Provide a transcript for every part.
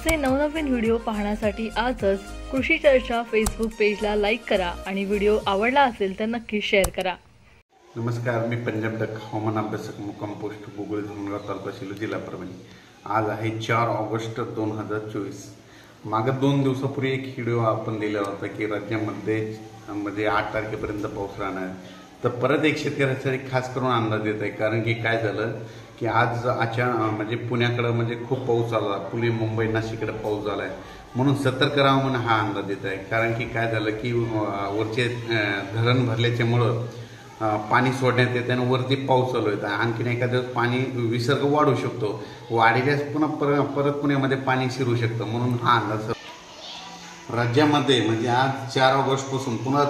असे नवनवीन व्हिडिओ पाहण्यासाठी आजच कृषी चर्चा फेसबुक पेजला लाईक करा आणि व्हिडिओ आवडला असेल तर नक्की शेअर करा। नमस्कार, मी पंजाब डक हवामान अभ्यासक मुक्काम पोस्ट गुगल धुमगाव तालुका शिलो जिल्हा परभणी। आज आहे 4 ऑगस्ट 2024। मागे 2 दिवसापूर्वी एक व्हिडिओ आपण दिला होता की राज्यामध्ये 8 तारखेपर्यंत पाऊस राहणार। तर परत एक शेतकऱ्यासाठी खास करून अंदाज देत आहे, कारण की काय झालं की आज म्हणजे पुण्याकडे खूप पाऊस आला, पुणे मुंबई नाशिककडे पाऊस झालाय, म्हणून सतर्क राहा म्हणून हा अंदाज देत आहे। कारण की काय झालं की वरचे धरण भरल्याच्यामुळं पाणी सोडण्यात येते आणि वरती पाऊस चालू आहे। आणखीन एखाद्या पाणी विसर्ग वाढू शकतो, वाढल्यास पुन्हा परत पुण्यामध्ये पाणी शिरू शकतं, म्हणून हा अंदाज राज्यामध्ये म्हणजे आज 4 ऑगस्ट पासून पुन्हा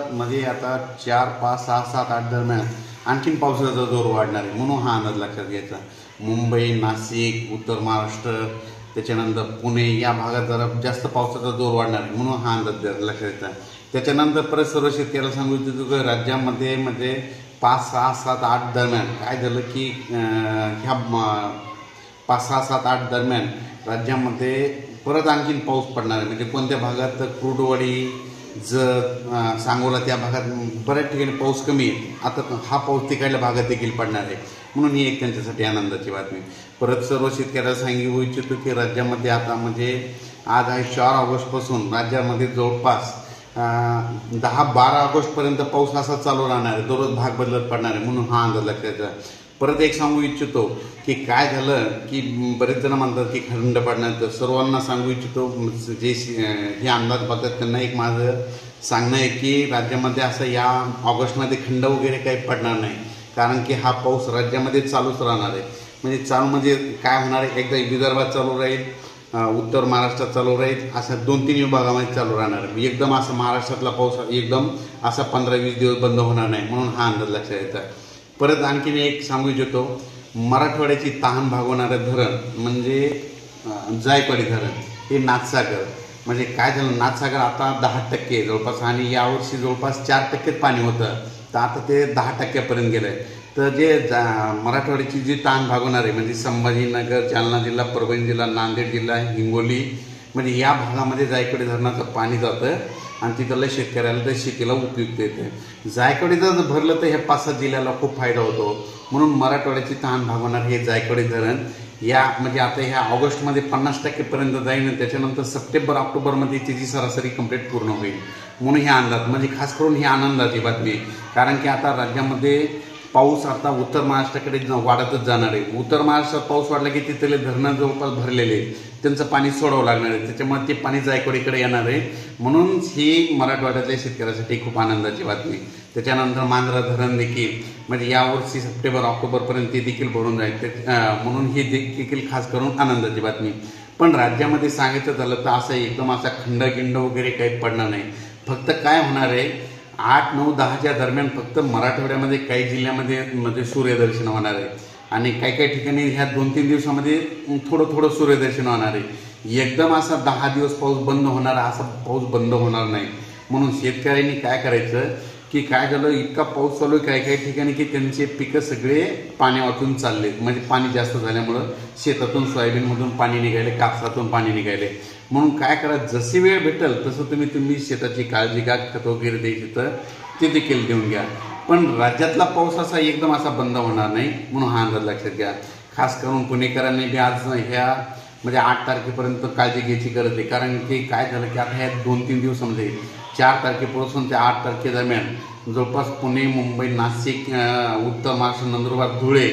आता 4, 5, 6, 7, 8 दरम्यान आणखीन पावसाचा जोर वाढणार आहे, म्हणून हा अंदाज लक्षात घ्यायचा। मुंबई, नाशिक, उत्तर महाराष्ट्र, त्याच्यानंतर पुणे या भागात जरा जास्त पावसाचा जोर वाढणार आहे, म्हणून हा अंदाज लक्षात घ्यायचा। त्याच्यानंतर परत सर्व शेतकऱ्याला सांगू इच्छितो की राज्यामध्ये 5, 6, 7, 8 दरम्यान काय झालं की ह्या 5, 6, 7, 8 दरम्यान राज्यामध्ये परत आणखीन पाऊस पडणार आहे। म्हणजे कोणत्या भागात कुर्डुवाडी, जत, सांगोला त्या भागात बऱ्याच ठिकाणी पाऊस कमी आहे। आता हा पाऊस तिकडल्या भागात देखील पडणार आहे, म्हणून ही एक त्यांच्यासाठी आनंदाची बातमी। परत सर्व शेतकऱ्याला सांगू इच्छितो की राज्यामध्ये आता आज आहे 4 ऑगस्ट पासून राज्यामध्ये जवळपास 10-12 ऑगस्टपर्यंत पाऊस असा चालू राहणार आहे, दररोज भाग बदलत पडणार आहे, म्हणून हा अंदाज लक्षात घ्यायचा। परत एक सांगू इच्छितो की काय झालं की बरेच जण म्हणतात की खंड पडणार, तर सर्वांना सांगू इच्छितो जे हे अंदाज बघतात त्यांना एक माझं सांगणं आहे की राज्यामध्ये असं या ऑगस्टमध्ये खंड वगैरे काही पडणार नाही, कारण की हा पाऊस राज्यामध्ये चालूच राहणार आहे। म्हणजे काय होणार आहे, एकदा विदर्भात चालू राहील, उत्तर महाराष्ट्रात चालू राहील, अशा 2-3 विभागामध्ये चालू राहणार आहे। एकदम असं महाराष्ट्रातला पाऊस एकदम असा 15-20 दिवस बंद होणार नाही, म्हणून हा अंदाज लक्षात घ्यायचा। परत आणखीन एक सांगू इच्छितो, मराठवाड्याची तहान भागवणारं धरण म्हणजे जायकवाडी धरण, हे नाथसागर। म्हणजे काय झालं, नाथसागर आता 10% जवळपास, आणि यावर्षी जवळपास 4% पाणी होतं, तर आता ते 10% गेलं आहे। तर जे मराठवाड्याची जी ताण भागवणार आहे म्हणजे संभाजीनगर, जालना जिल्हा, परभणी जिल्हा, नांदेड जिल्हा, हिंगोली, म्हणजे या भागामध्ये जायकवाडी धरणाचं पाणी जातं आणि तिथल्या शेतकऱ्याला तर शेतीला उपयुक्त येते। जायकवाडी जर भरलं तर ह्या 5-7 जिल्ह्याला खूप फायदा होतो, म्हणून मराठवाड्याची तहान भागवणार हे जायकवाडी धरण या आता ह्या ऑगस्टमध्ये 50%पर्यंत जाईल, त्याच्यानंतर सप्टेंबर ऑक्टोबरमध्ये त्याची सरासरी कंप्लीट पूर्ण होईल, म्हणून हे अंदाज खास करून ही आनंदाची बातमी। कारण की आता राज्यामध्ये पाऊस आता उत्तर महाराष्ट्राकडे वाढतच जाणार आहे। उत्तर महाराष्ट्रात पाऊस वाढला की तिथले धरणं जवळपास भरलेले आहेत, त्यांचं पाणी सोडावं लागणार आहे, त्याच्यामुळे ते पाणी जायकवाडीकडे येणार आहे, म्हणून ही मराठवाड्यातल्या शेतकऱ्यासाठी खूप आनंदाची बातमी। त्याच्यानंतर मांजरा धरण देखील यावर्षी सप्टेंबर ऑक्टोबरपर्यंत ते देखील भरून जाईल, म्हणून ही देखील खास करून आनंदाची बातमी। पण राज्यामध्ये सांगायचं झालं तर असं एकदम असा खंडगिंड वगैरे काही पडणार नाही। फक्त काय होणार आहे, 8, 9, 10च्या दरम्यान फक्त मराठवाड्यामध्ये काही जिल्ह्यामध्ये सूर्यदर्शन होणार आहे, आणि काही ठिकाणी ह्या 2-3 दिवसामध्ये थोडं सूर्यदर्शन होणार आहे। एकदम असा 10 दिवस पाऊस बंद होणार, असा पाऊस बंद होणार नाही। म्हणून शेतकऱ्यांनी काय करायचं की काय झालं, इतका पाऊस चालू आहे काही ठिकाणी की त्यांचे पिकं सगळे पाणी वाचून चालले, म्हणजे पाणी जास्त झाल्यामुळं शेतातून सोयाबीनमधून पाणी निघाले, कापसातून पाणी निघाले। म्हणून काय करा, जशी वेळ भेटेल तसं तुम्ही शेताची काळजी घ्या, खत वगैरे द्यायची तर ते देखील देऊन घ्या। पण राज्यातला पाऊस असा एकदम असा बंद होणार नाही, म्हणून हा अंदाज लक्षात घ्या। खास करून पुणेकरांनी बी आज ह्या 8 तारखेपर्यंत काळजी घ्यायची गरज आहे, कारण की काय झालं की आता ह्या 2-3 दिवसामध्ये 4 तारखेपासून ते 8 तारखेदरम्यान जवळपास पुणे, मुंबई, नाशिक, उत्तर महाराष्ट्र, नंदुरबार, धुळे,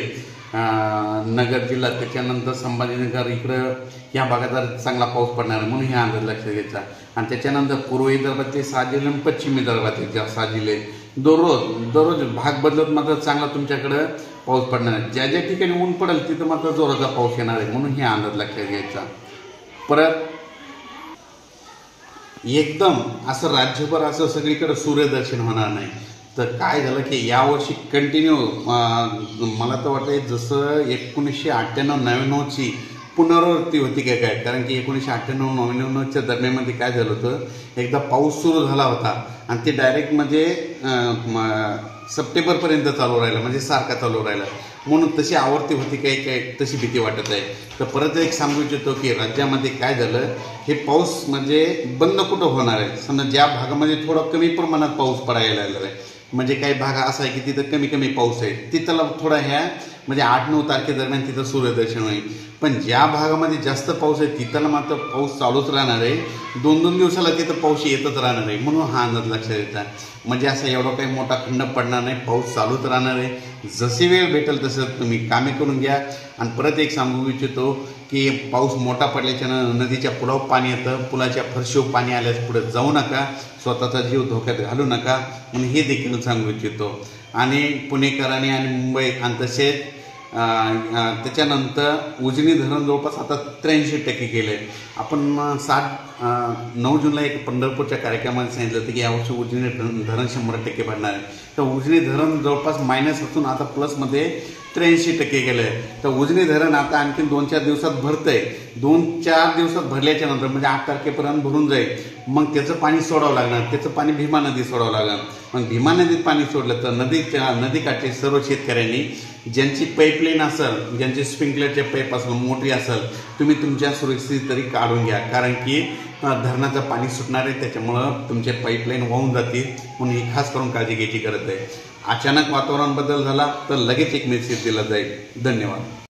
नगर जिल्हा, त्याच्यानंतर संभाजीनगर इकडं या भागात चांगला पाऊस पडणार आहे, म्हणून हे अंदाज लक्षात घ्यायचा। आणि त्याच्यानंतर पूर्व विदर्भातले 6 जिल्हे आणि पश्चिम विदर्भातले 6 जिल्हे दररोज भाग बदलत मात्र चांगला तुमच्याकडं पाऊस पडणार आहे। ज्या ठिकाणी ऊन पडेल तिथं मात्र जोराचा पाऊस येणार आहे, म्हणून हे अंदाज लक्षात घ्यायचा। परत एकदम असं राज्यभर असं सगळीकडे सूर्यदर्शन होणार नाही। तर काय झालं की यावर्षी कंटिन्यू मला तर वाटतं जसं 1998-99ची पुनरावृत्ती होती काय, कारण की 1998-99च्या दरम्यानमध्ये काय झालं होतं, एकदा पाऊस सुरू झाला होता आणि ते डायरेक्ट सप्टेंबरपर्यंत चालू राहिलं, म्हणजे सारखा चालू राहिला। म्हणून तशी आवर्ती होती काय काय तशी भीती वाटत आहे. तर परत एक सांगू इच्छितो की राज्यामध्ये काय झालं, हे पाऊस म्हणजे बंद कुठं होणार आहे. समजा ज्या भागामध्ये थोडा कमी प्रमाणात पाऊस पडायला लागला आहे, म्हणजे काही भाग असा आहे की तिथं कमी कमी पाऊस आहे, तिथला थोडा ह्या म्हणजे 8-9 तारखेदरम्यान तिथं सूर्यदर्शन होईल. पण ज्या भागामध्ये जास्त पाऊस आहे तिथला मात्र पाऊस चालूच राहणार आहे. 2-2 दिवसाला तिथं पाऊस येतच राहणार आहे. म्हणून हा अंदाज लक्षात येतात. म्हणजे असं एवढा काही मोठा खंड पडणार नाही, पाऊस चालूच राहणार आहे. जशी वेळ भेटेल तसं तुम्ही कामे करून घ्या. आणि परत एक सांगू इच्छितो की पाऊस मोठा पडल्याच्यानं नदीच्या पुलावर पाणी येतं, पुलाच्या फरशीवर पाणी आल्यास पुढे जाऊ नका, स्वतःचा जीव धोक्यात घालू नका म्हणून हे देखील सांगू इच्छितो. आणि पुणेकरांनी आणि मुंबई आणि तसेच त्याच्यानंतर उजनी धरण जवळपास आता 83% केलं आहे. आपण 9 जूनला एक पंढरपूरच्या कार्यक्रमात सांगितलं होतं की यावर्षी उजनी धरण 100% भरणार आहे. तर उजनी धरण जवळपास मायनस असून आता प्लसमध्ये 83% गेलं आहे. तर उजनी धरण आता आणखी 2-4 दिवसात भरतं आहे. 2-4 दिवसात भरल्याच्या नंतर म्हणजे 8 तारखेपर्यंत भरून जाईल. मग त्याचं पाणी सोडावं लागणार, त्याचं पाणी भीमा नदीत सोडावं लागणार. मग भीमा नदीत पाणी सोडलं तर नदीकाठचे सर्व शेतकऱ्यांनी ज्यांची पाईपलाईन असेल, ज्यांची स्प्रिंकलरचे पाईप असेल मोठी असेल, तुम्ही तुमच्या सुरक्षित तरी काढून घ्या. कारण की धरणाचं पाणी सुटणार आहे, त्याच्यामुळं तुमचे पाईपलाईन वाहून जातील. म्हणून ही खास करून काळजी घ्यायची गरज आहे. अचानक वातावरण बदल झाला तर लगेच एक मेसेज दिला जाईल. धन्यवाद.